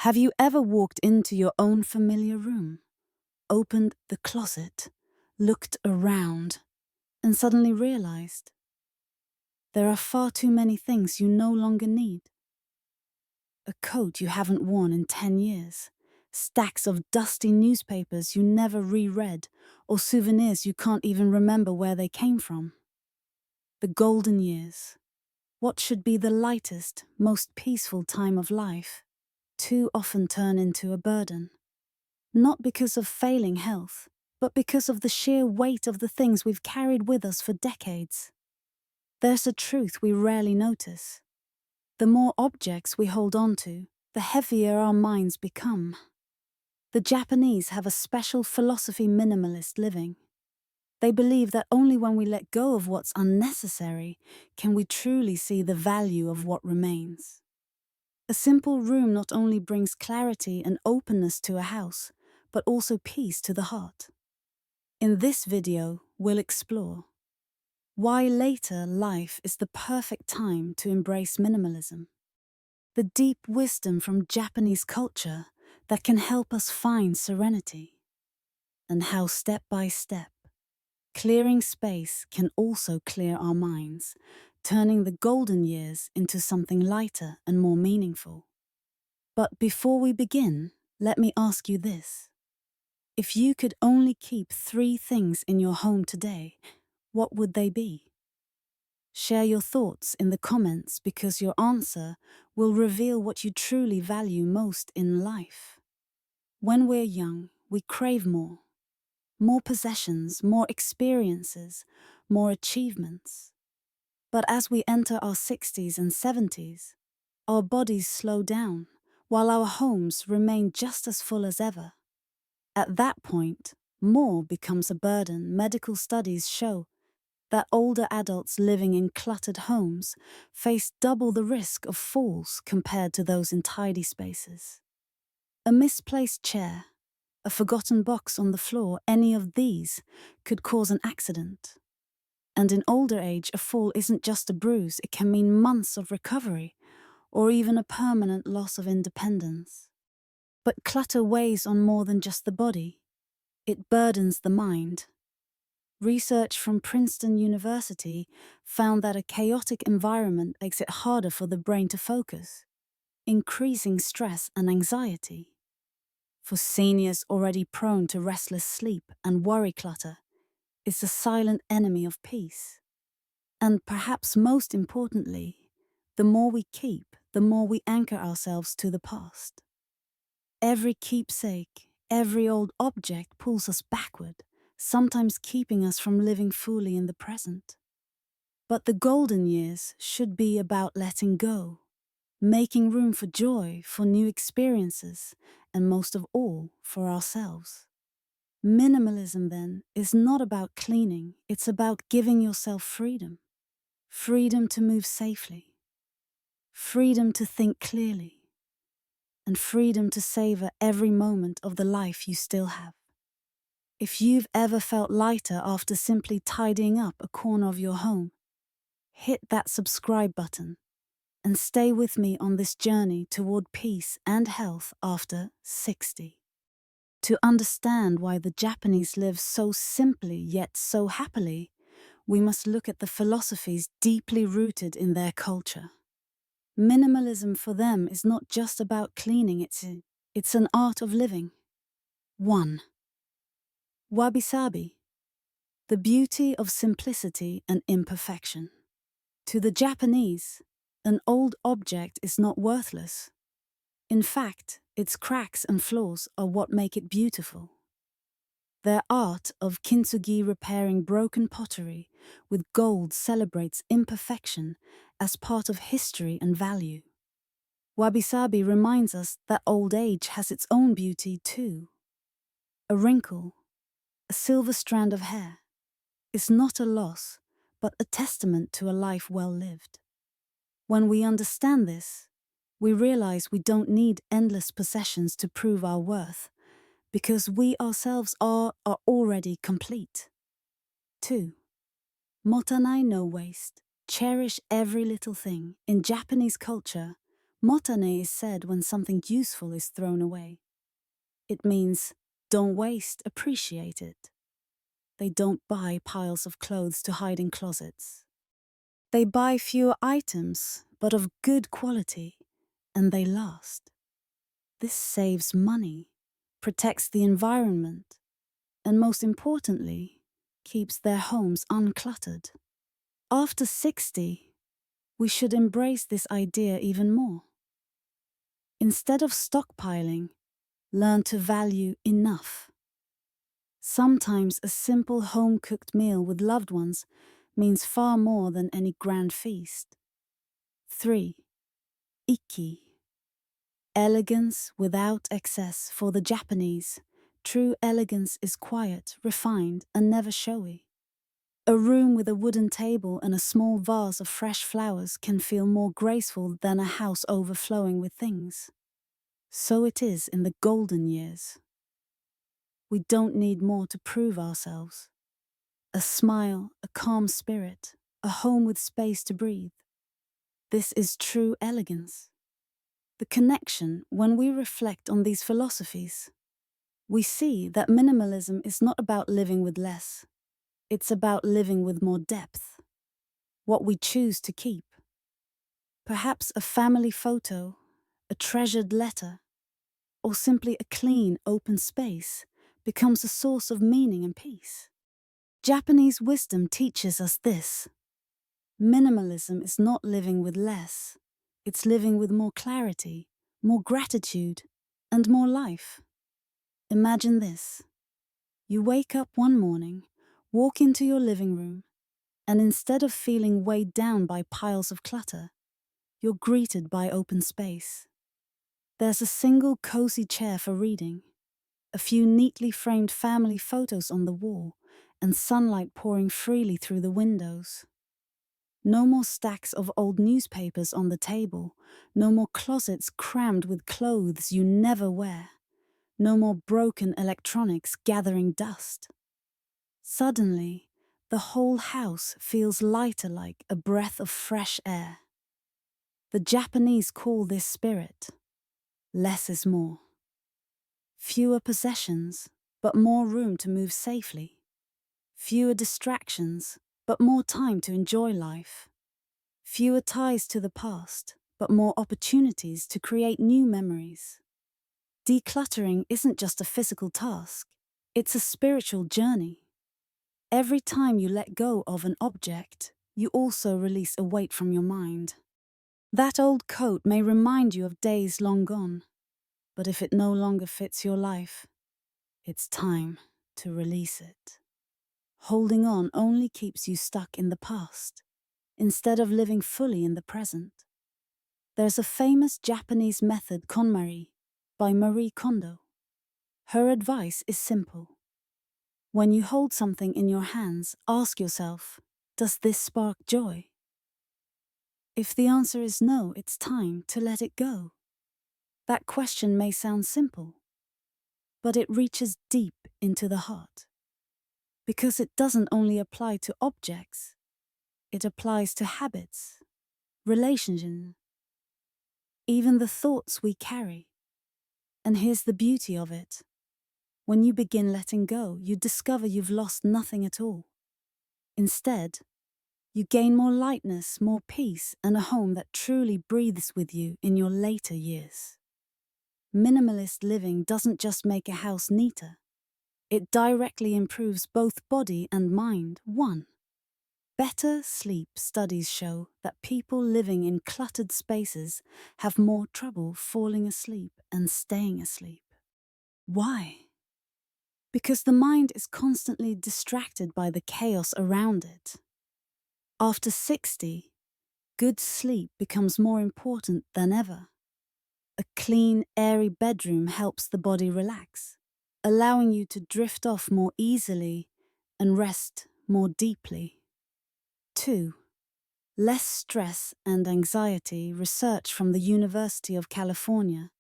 Have you ever walked into your own familiar room, opened the closet, looked around, and suddenly realized there are far too many things you no longer need? A coat you haven't worn in 10 years, stacks of dusty newspapers you never reread, or souvenirs you can't even remember where they came from. The golden years. What should be the lightest, most peaceful time of life, too often turn into a burden. Not because of failing health, but because of the sheer weight of the things we've carried with us for decades. There's a truth we rarely notice. The more objects we hold on to, the heavier our minds become. The Japanese have a special philosophy minimalist living. They believe that only when we let go of what's unnecessary can we truly see the value of what remains. A simple room not only brings clarity and openness to a house, but also peace to the heart. In this video, we'll explore why later life is the perfect time to embrace minimalism, the deep wisdom from Japanese culture that can help us find serenity, and how step by step, clearing space can also clear our minds, turning the golden years into something lighter and more meaningful. But before we begin, let me ask you this. If you could only keep 3 things in your home today, what would they be? Share your thoughts in the comments because your answer will reveal what you truly value most in life. When we're young, we crave more. More possessions, more experiences, more achievements. But as we enter our 60s and 70s, our bodies slow down, while our homes remain just as full as ever. At that point, more becomes a burden. Medical studies show that older adults living in cluttered homes face double the risk of falls compared to those in tidy spaces. A misplaced chair, a forgotten box on the floor, any of these could cause an accident. And in older age, a fall isn't just a bruise, it can mean months of recovery or even a permanent loss of independence. But clutter weighs on more than just the body. It burdens the mind. Research from Princeton University found that a chaotic environment makes it harder for the brain to focus, increasing stress and anxiety. For seniors already prone to restless sleep and worry, clutter is the silent enemy of peace. And perhaps most importantly, the more we keep, the more we anchor ourselves to the past. Every keepsake, every old object pulls us backward, sometimes keeping us from living fully in the present. But the golden years should be about letting go, making room for joy, for new experiences, and most of all, for ourselves. Minimalism, then, is not about cleaning, it's about giving yourself freedom. Freedom to move safely, freedom to think clearly, and freedom to savor every moment of the life you still have. If you've ever felt lighter after simply tidying up a corner of your home, hit that subscribe button and stay with me on this journey toward peace and health after 60. To understand why the Japanese live so simply yet so happily, we must look at the philosophies deeply rooted in their culture. Minimalism for them is not just about cleaning, it's an art of living. 1. Wabi-sabi, the beauty of simplicity and imperfection. To the Japanese, an old object is not worthless. In fact, its cracks and flaws are what make it beautiful. Their art of kintsugi, repairing broken pottery with gold, celebrates imperfection as part of history and value. Wabi-sabi reminds us that old age has its own beauty too. A wrinkle, a silver strand of hair, is not a loss, but a testament to a life well lived. When we understand this, we realize we don't need endless possessions to prove our worth, because we ourselves are already complete. 2. Motanai no waste. Cherish every little thing. In Japanese culture, Motane is said when something useful is thrown away. It means don't waste, appreciate it. They don't buy piles of clothes to hide in closets. They buy fewer items, but of good quality, and they last. This saves money, protects the environment, and most importantly, keeps their homes uncluttered. After 60, we should embrace this idea even more. Instead of stockpiling, learn to value enough. Sometimes a simple home-cooked meal with loved ones means far more than any grand feast. 3. Ikki. Elegance without excess. For the Japanese, true elegance is quiet, refined, and never showy. A room with a wooden table and a small vase of fresh flowers can feel more graceful than a house overflowing with things. So it is in the golden years. We don't need more to prove ourselves. A smile, a calm spirit, a home with space to breathe. This is true elegance. The connection, when we reflect on these philosophies, we see that minimalism is not about living with less. It's about living with more depth. What we choose to keep. Perhaps a family photo, a treasured letter, or simply a clean, open space becomes a source of meaning and peace. Japanese wisdom teaches us this. Minimalism is not living with less. It's living with more clarity, more gratitude, and more life. Imagine this. You wake up one morning, walk into your living room, and instead of feeling weighed down by piles of clutter, you're greeted by open space. There's a single cozy chair for reading, a few neatly framed family photos on the wall, and sunlight pouring freely through the windows. No more stacks of old newspapers on the table, no more closets crammed with clothes you never wear, no more broken electronics gathering dust. Suddenly, the whole house feels lighter, like a breath of fresh air. The Japanese call this spirit, less is more. Fewer possessions, but more room to move safely. Fewer distractions, but more time to enjoy life. Fewer ties to the past, but more opportunities to create new memories. Decluttering isn't just a physical task, it's a spiritual journey. Every time you let go of an object, you also release a weight from your mind. That old coat may remind you of days long gone, but if it no longer fits your life, it's time to release it. Holding on only keeps you stuck in the past, instead of living fully in the present. There's a famous Japanese method, KonMari, by Marie Kondo. Her advice is simple. When you hold something in your hands, ask yourself, does this spark joy? If the answer is no, it's time to let it go. That question may sound simple, but it reaches deep into the heart. Because it doesn't only apply to objects, it applies to habits, relationships, even the thoughts we carry. And here's the beauty of it. When you begin letting go, you discover you've lost nothing at all. Instead, you gain more lightness, more peace, and a home that truly breathes with you in your later years. Minimalist living doesn't just make a house neater. It directly improves both body and mind. 1. Better sleep. Studies show that people living in cluttered spaces have more trouble falling asleep and staying asleep. Why? Because the mind is constantly distracted by the chaos around it. After 60, good sleep becomes more important than ever. A clean, airy bedroom helps the body relax, allowing you to drift off more easily and rest more deeply. 2. Less stress and anxiety. Research from the University of California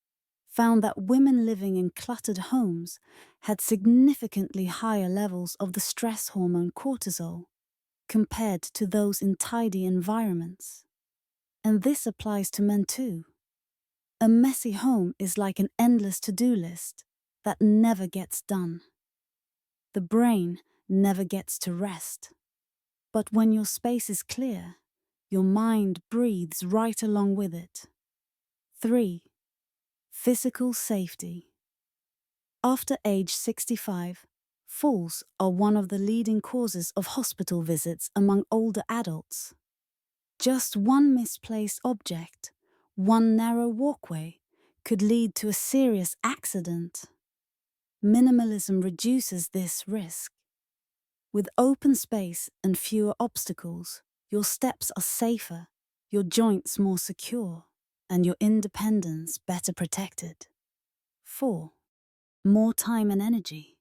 found that women living in cluttered homes had significantly higher levels of the stress hormone cortisol compared to those in tidy environments. And this applies to men too. A messy home is like an endless to-do list that never gets done. The brain never gets to rest. But when your space is clear, your mind breathes right along with it. 3. Physical safety. After age 65, falls are one of the leading causes of hospital visits among older adults. Just one misplaced object, one narrow walkway, could lead to a serious accident. Minimalism reduces this risk. With open space and fewer obstacles, your steps are safer, your joints more secure, and your independence better protected. 4. More time and energy.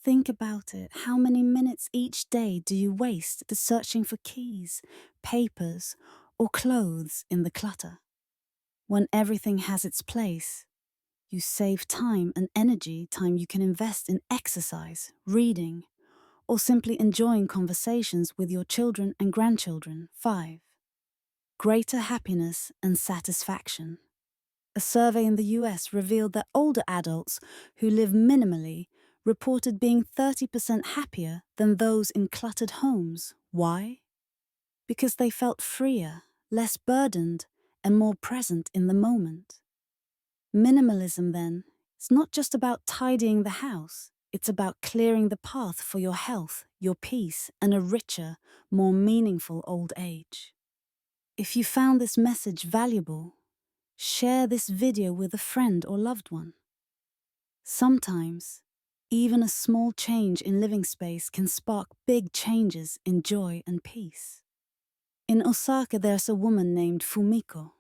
Think about it. How many minutes each day do you waste searching for keys, papers, or clothes in the clutter? When everything has its place, you save time and energy, time you can invest in exercise, reading, or simply enjoying conversations with your children and grandchildren. 5. Greater happiness and satisfaction. A survey in the US revealed that older adults who live minimally reported being 30% happier than those in cluttered homes. Why? Because they felt freer, less burdened, and more present in the moment. Minimalism, then, is not just about tidying the house, it's about clearing the path for your health, your peace, and a richer, more meaningful old age. If you found this message valuable, share this video with a friend or loved one. Sometimes, even a small change in living space can spark big changes in joy and peace. In Osaka, there's a woman named Fumiko,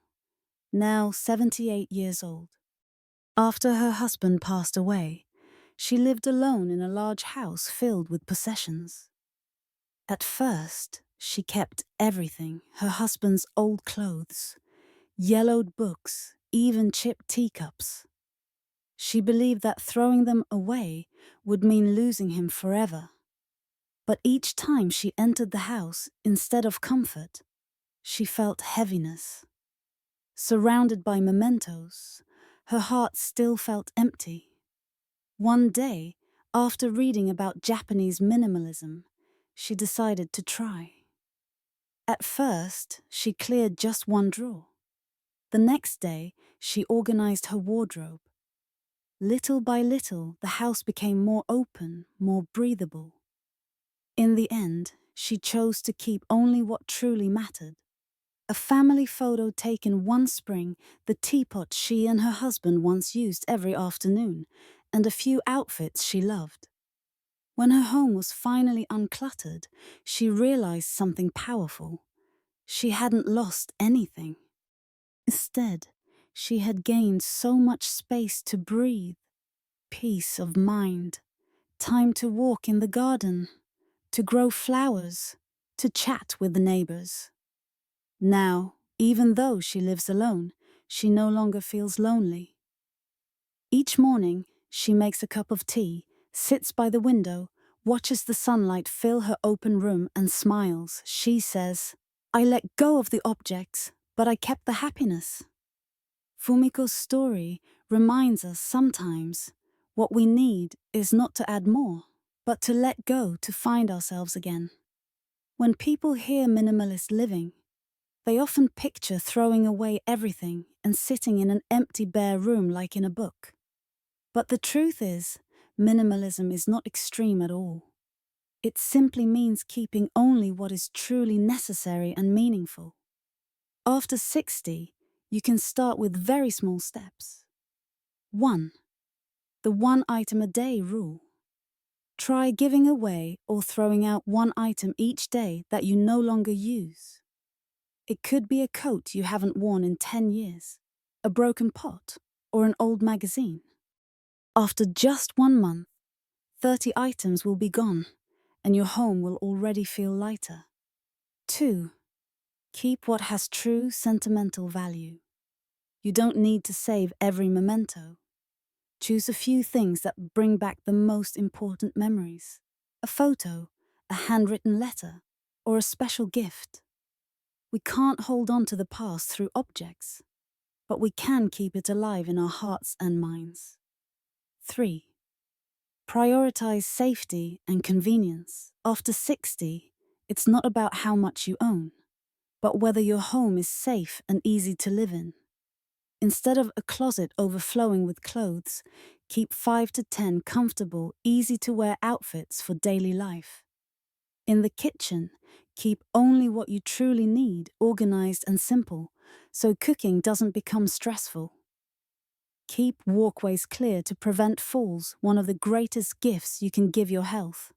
now 78 years old. After her husband passed away, she lived alone in a large house filled with possessions. At first, she kept everything: her husband's old clothes, yellowed books, even chipped teacups. She believed that throwing them away would mean losing him forever. But each time she entered the house, instead of comfort, she felt heaviness. Surrounded by mementos, her heart still felt empty. One day, after reading about Japanese minimalism, she decided to try. At first, she cleared just one drawer. The next day, she organized her wardrobe. Little by little, the house became more open, more breathable. In the end, she chose to keep only what truly mattered. A family photo taken one spring, the teapot she and her husband once used every afternoon, and a few outfits she loved. When her home was finally uncluttered, she realized something powerful. She hadn't lost anything. Instead, she had gained so much space to breathe, peace of mind, time to walk in the garden, to grow flowers, to chat with the neighbors. Now, even though she lives alone, she no longer feels lonely. Each morning, she makes a cup of tea, sits by the window, watches the sunlight fill her open room and smiles. She says, "I let go of the objects, but I kept the happiness." Fumiko's story reminds us sometimes what we need is not to add more, but to let go to find ourselves again. When people hear minimalist living, they often picture throwing away everything and sitting in an empty bare room like in a book. But the truth is, minimalism is not extreme at all. It simply means keeping only what is truly necessary and meaningful. After 60, you can start with very small steps. 1. The one item a day rule. Try giving away or throwing out one item each day that you no longer use. It could be a coat you haven't worn in 10 years, a broken pot, or an old magazine. After just 1 month, 30 items will be gone, and your home will already feel lighter. 2. Keep what has true sentimental value. You don't need to save every memento. Choose a few things that bring back the most important memories. A photo, a handwritten letter, or a special gift. We can't hold on to the past through objects. but we can keep it alive in our hearts and minds. 3. Prioritize safety and convenience. After 60, it's not about how much you own, but whether your home is safe and easy to live in. Instead of a closet overflowing with clothes, keep 5 to 10 comfortable, easy-to-wear outfits for daily life. In the kitchen, keep only what you truly need, organized and simple, so cooking doesn't become stressful. Keep walkways clear to prevent falls, one of the greatest gifts you can give your health.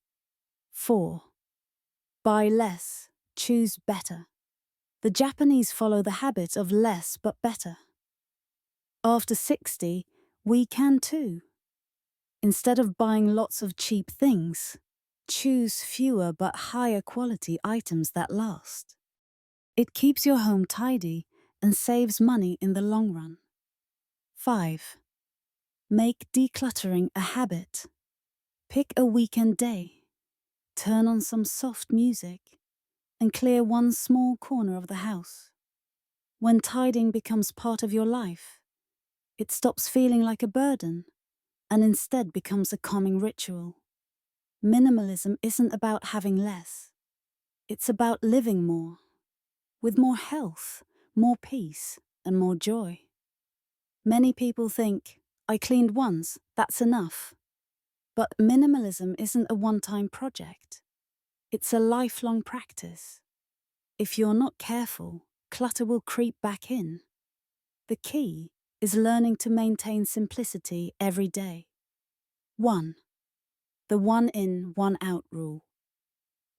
4. Buy less, choose better. The Japanese follow the habit of less but better. After 60, we can too. Instead of buying lots of cheap things, choose fewer but higher quality items that last. It keeps your home tidy and saves money in the long run. 5. Make decluttering a habit. Pick a weekend day, turn on some soft music, and clear one small corner of the house. When tidying becomes part of your life, it stops feeling like a burden and instead becomes a calming ritual. Minimalism isn't about having less. It's about living more, with more health, more peace, and more joy. Many people think, I cleaned once, that's enough. But minimalism isn't a one-time project. It's a lifelong practice. If you're not careful, clutter will creep back in. The key is learning to maintain simplicity every day. 1. The one in, one out rule.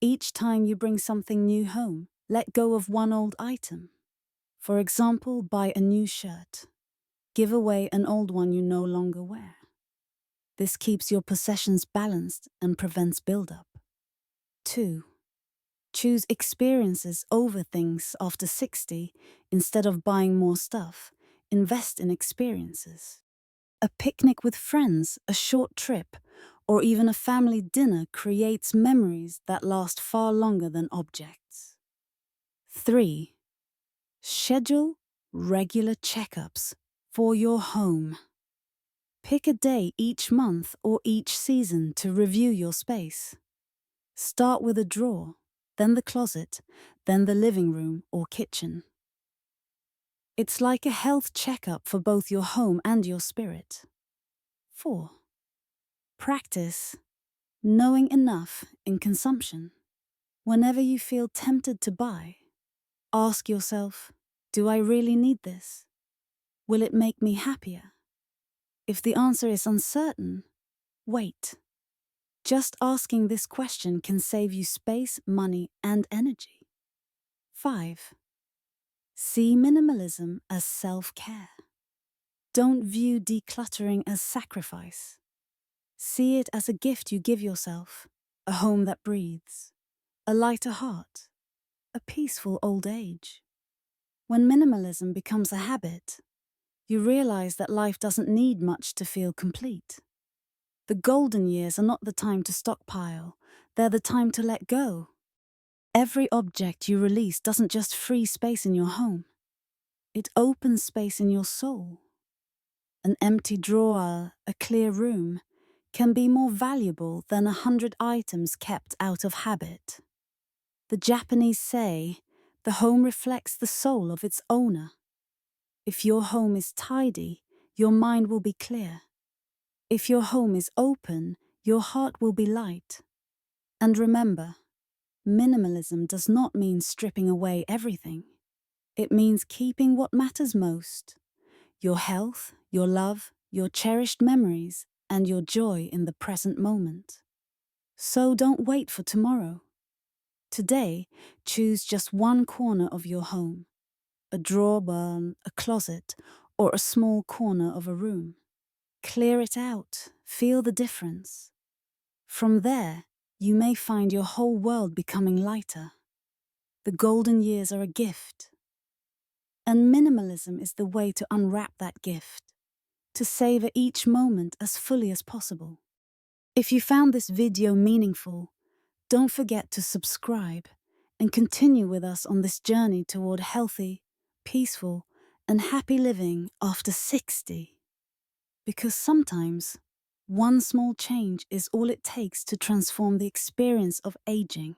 Each time you bring something new home, let go of one old item. For example, buy a new shirt. Give away an old one you no longer wear. This keeps your possessions balanced and prevents buildup. 2. Choose experiences over things after 60 instead of buying more stuff. Invest in experiences. A picnic with friends, a short trip, or even a family dinner creates memories that last far longer than objects. 3. Schedule regular checkups for your home. Pick a day each month or each season to review your space. Start with a drawer, then the closet, then the living room or kitchen. It's like a health checkup for both your home and your spirit. 4. Practice knowing enough in consumption. Whenever you feel tempted to buy, ask yourself, do I really need this? Will it make me happier? If the answer is uncertain, wait. Just asking this question can save you space, money, and energy. 5. See minimalism as self-care. Don't view decluttering as sacrifice. See it as a gift you give yourself, a home that breathes, a lighter heart, a peaceful old age. When minimalism becomes a habit, you realize that life doesn't need much to feel complete. The golden years are not the time to stockpile, they're the time to let go. Every object you release doesn't just free space in your home, it opens space in your soul. An empty drawer, a clear room, can be more valuable than 100 items kept out of habit. The Japanese say, the home reflects the soul of its owner. If your home is tidy, your mind will be clear. If your home is open, your heart will be light. And remember, minimalism does not mean stripping away everything. It means keeping what matters most: your health, your love, your cherished memories, and your joy in the present moment. So don't wait for tomorrow. Today, choose just one corner of your home, a drawer, a closet, or a small corner of a room. Clear it out, feel the difference. From there, you may find your whole world becoming lighter. The golden years are a gift. And minimalism is the way to unwrap that gift, to savor each moment as fully as possible. If you found this video meaningful, don't forget to subscribe and continue with us on this journey toward healthy, peaceful, and happy living after 60. Because sometimes one small change is all it takes to transform the experience of aging.